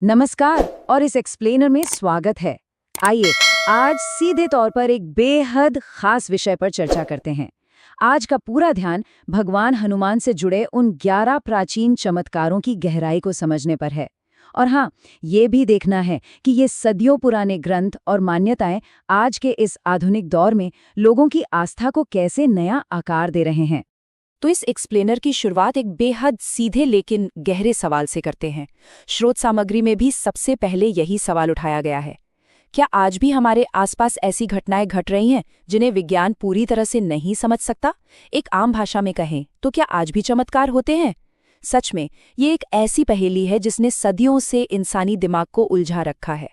नमस्कार और इस एक्सप्लेनर में स्वागत है। आइए आज सीधे तौर पर एक बेहद खास विषय पर चर्चा करते हैं। आज का पूरा ध्यान भगवान हनुमान से जुड़े उन 11 प्राचीन चमत्कारों की गहराई को समझने पर है। और हाँ, ये भी देखना है कि ये सदियों पुराने ग्रंथ और मान्यताएं आज के इस आधुनिक दौर में लोगों की आस्था को कैसे नया आकार दे रहे हैं। तो इस एक्सप्लेनर की शुरुआत एक बेहद सीधे लेकिन गहरे सवाल से करते हैं। स्रोत सामग्री में भी सबसे पहले यही सवाल उठाया गया है। क्या आज भी हमारे आसपास ऐसी घटनाएं घट रही हैं जिन्हें विज्ञान पूरी तरह से नहीं समझ सकता? एक आम भाषा में कहें तो क्या आज भी चमत्कार होते हैं? सच में ये एक ऐसी पहेली है जिसने सदियों से इंसानी दिमाग को उलझा रखा है।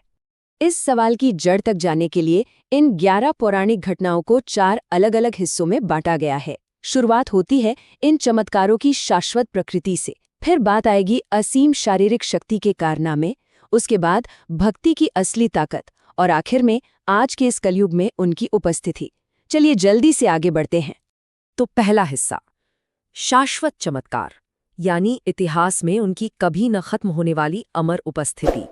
इस सवाल की जड़ तक जाने के लिए इन 11 पौराणिक घटनाओं को 4 अलग-अलग हिस्सों में बांटा गया है। शुरुआत होती है इन चमत्कारों की शाश्वत प्रकृति से, फिर बात आएगी असीम शारीरिक शक्ति के कारनामे, उसके बाद भक्ति की असली ताकत और आखिर में आज के इस कलयुग में उनकी उपस्थिति। चलिए जल्दी से आगे बढ़ते हैं। तो पहला हिस्सा, शाश्वत चमत्कार, यानी इतिहास में उनकी कभी न खत्म होने वाली अमर उपस्थिति।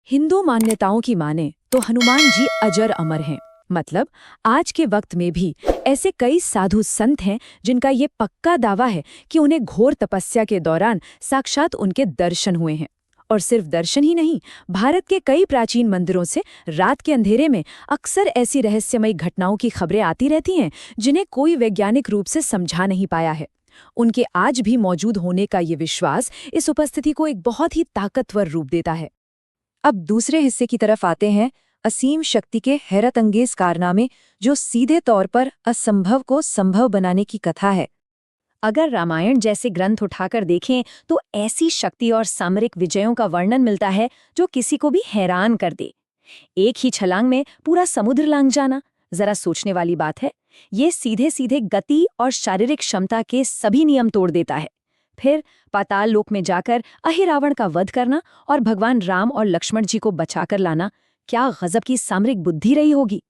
हिंदू मान्यताओं की माने तो हनुमान जी अजर अमर हैं। मतलब आज के वक्त में भी ऐसे कई साधु संत हैं जिनका ये पक्का दावा है कि उन्हें घोर तपस्या के दौरान साक्षात उनके दर्शन हुए हैं। और सिर्फ दर्शन ही नहीं, भारत के कई प्राचीन मंदिरों से रात के अंधेरे में अक्सर ऐसी रहस्यमयी घटनाओं की खबरें आती रहती हैं जिन्हें कोई वैज्ञानिक रूप से समझा नहीं पाया है। उनके आज भी मौजूद होने का ये विश्वास इस उपस्थिति को एक बहुत ही ताकतवर रूप देता है। अब दूसरे हिस्से की तरफ आते हैं, असीम शक्ति के हैरतअंगेज कारनामे, जो सीधे तौर पर असंभव को संभव बनाने की कथा है। अगर रामायण जैसे ग्रंथ उठाकर देखें तो ऐसी शक्ति और सामरिक विजयों का वर्णन मिलता है जो किसी को भी हैरान कर दे। एक ही छलांग में पूरा समुद्र लांघ जाना जरा सोचने वाली बात है। ये सीधे सीधे गति और शारीरिक क्षमता के सभी नियम तोड़ देता है। फिर पाताल लोक में जाकर अहिरावण का वध करना और भगवान राम और लक्ष्मण जी को बचाकर लाना, क्या गजब की सामरिक बुद्धि रही होगी।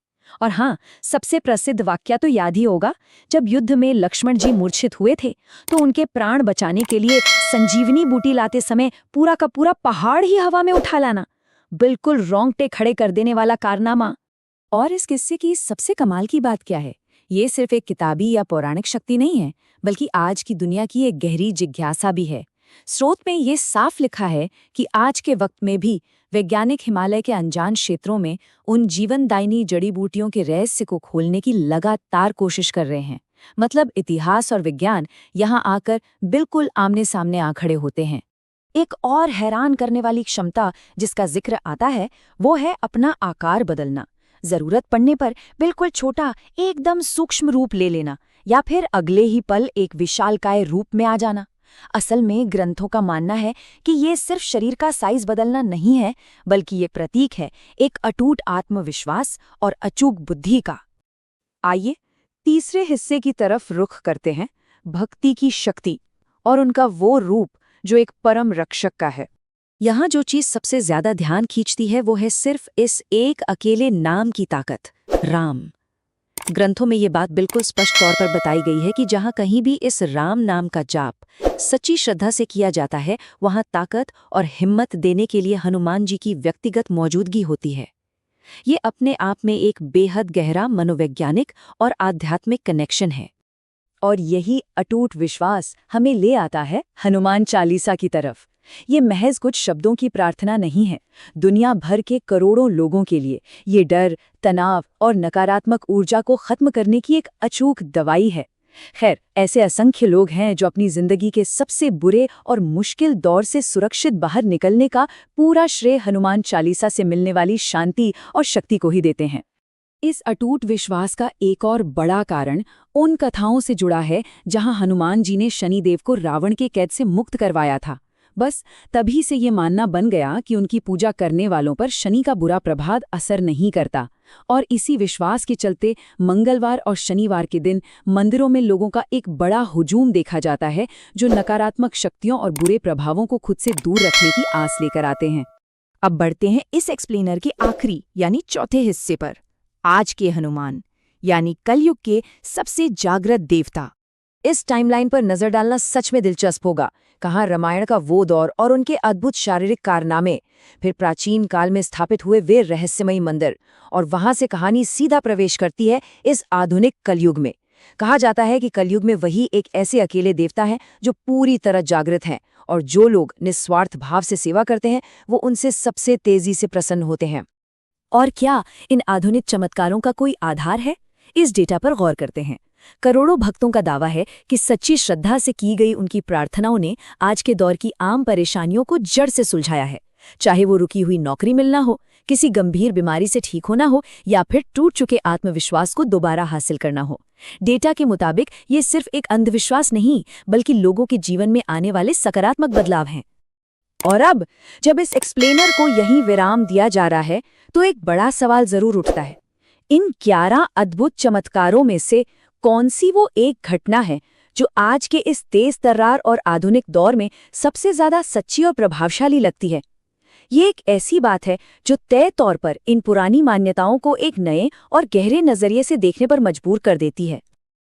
और हाँ, सबसे प्रसिद्ध वाक्य तो याद ही होगा, जब युद्ध में लक्ष्मण जी मूर्छित हुए थे तो उनके प्राण बचाने के लिए संजीवनी बूटी लाते समय पूरा का पूरा पहाड़ ही हवा में उठा लाना। बिल्कुल रोंगटे खड़े कर देने वाला कारनामा। और इस किस्से की सबसे कमाल की बात क्या है, ये सिर्फ एक किताबी या पौराणिक शक्ति नहीं है, बल्कि आज की दुनिया की एक गहरी जिज्ञासा भी है। स्रोत में ये साफ लिखा है कि आज के वक्त में भी वैज्ञानिक हिमालय के अनजान क्षेत्रों में उन जीवनदायिनी जड़ी बूटियों के रहस्य को खोलने की लगातार कोशिश कर रहे हैं। मतलब इतिहास और विज्ञान यहाँ आकर बिल्कुल आमने सामने आ खड़े होते हैं। एक और हैरान करने वाली क्षमता जिसका जिक्र आता है वो है अपना आकार बदलना। जरूरत पड़ने पर बिल्कुल छोटा, एकदम सूक्ष्म रूप ले लेना, या फिर अगले ही पल एक विशालकाय रूप में आ जाना। असल में ग्रंथों का मानना है कि ये सिर्फ शरीर का साइज बदलना नहीं है, बल्कि ये प्रतीक है एक अटूट आत्मविश्वास और अचूक बुद्धि का। आइए तीसरे हिस्से की तरफ रुख करते हैं, भक्ति की शक्ति और उनका वो रूप जो एक परम रक्षक का है। यहाँ जो चीज सबसे ज्यादा ध्यान खींचती है वो है सिर्फ इस एक अकेले नाम की ताकत, राम। ग्रंथों में ये बात बिल्कुल स्पष्ट तौर पर बताई गई है कि जहाँ कहीं भी इस राम नाम का जाप सच्ची श्रद्धा से किया जाता है, वहाँ ताकत और हिम्मत देने के लिए हनुमान जी की व्यक्तिगत मौजूदगी होती है। ये अपने आप में एक बेहद गहरा मनोवैज्ञानिक और आध्यात्मिक कनेक्शन है। और यही अटूट विश्वास हमें ले आता है हनुमान चालीसा की तरफ। ये महज कुछ शब्दों की प्रार्थना नहीं है, दुनिया भर के करोड़ों लोगों के लिए ये डर, तनाव और नकारात्मक ऊर्जा को खत्म करने की एक अचूक दवाई है। खैर, ऐसे असंख्य लोग हैं जो अपनी जिंदगी के सबसे बुरे और मुश्किल दौर से सुरक्षित बाहर निकलने का पूरा श्रेय हनुमान चालीसा से मिलने वाली शांति और शक्ति को ही देते हैं। इस अटूट विश्वास का एक और बड़ा कारण उन कथाओं से जुड़ा है जहां हनुमान जी ने शनिदेव को रावण के कैद से मुक्त करवाया था। बस तभी से ये मानना बन गया कि उनकी पूजा करने वालों पर शनि का बुरा प्रभाव असर नहीं करता। और इसी विश्वास के चलते मंगलवार और शनिवार के दिन मंदिरों में लोगों का एक बड़ा हुजूम देखा जाता है, जो नकारात्मक शक्तियों और बुरे प्रभावों को खुद से दूर रखने की आस लेकर आते हैं। अब बढ़ते हैं इस एक्सप्लेनर के आखिरी यानी चौथे हिस्से पर, आज के हनुमान यानी कलयुग के सबसे जागृत देवता। इस टाइमलाइन पर नजर डालना सच में दिलचस्प होगा। कहाँ रामायण का वो दौर और उनके अद्भुत शारीरिक कारनामे, फिर प्राचीन काल में स्थापित हुए वे रहस्यमयी मंदिर, और वहां से कहानी सीधा प्रवेश करती है इस आधुनिक कलयुग में। कहा जाता है कि कलयुग में वही एक ऐसे अकेले देवता हैं जो पूरी तरह जागृत हैं, और जो लोग निस्वार्थ भाव से सेवा करते हैं वो उनसे सबसे तेजी से प्रसन्न होते हैं। और क्या इन आधुनिक चमत्कारों का कोई आधार है? इस डेटा पर गौर करते हैं। करोड़ों भक्तों का दावा है कि सच्ची श्रद्धा से की गई उनकी प्रार्थनाओं ने आज के दौर की आम परेशानियों को जड़ से सुलझाया है। चाहे वो रुकी हुई नौकरी मिलना हो, किसी गंभीर बीमारी से ठीक होना हो, या फिर टूट चुके आत्मविश्वास को दोबारा हासिल करना हो। डेटा के मुताबिक ये सिर्फ एक अंधविश्वास नहीं, बल्कि लोगों के जीवन में आने वाले सकारात्मक बदलाव हैं। और अब जब इस एक्सप्लेनर को यहीं विराम दिया जा रहा है, तो एक बड़ा सवाल जरूर उठता है। इन 11 अद्भुत चमत्कारों में से कौन सी वो एक घटना है जो आज के इस तेज तर्रार और आधुनिक दौर में सबसे ज्यादा सच्ची और प्रभावशाली लगती है? ये एक ऐसी बात है जो तय तौर पर इन पुरानी मान्यताओं को एक नए और गहरे नजरिए से देखने पर मजबूर कर देती है।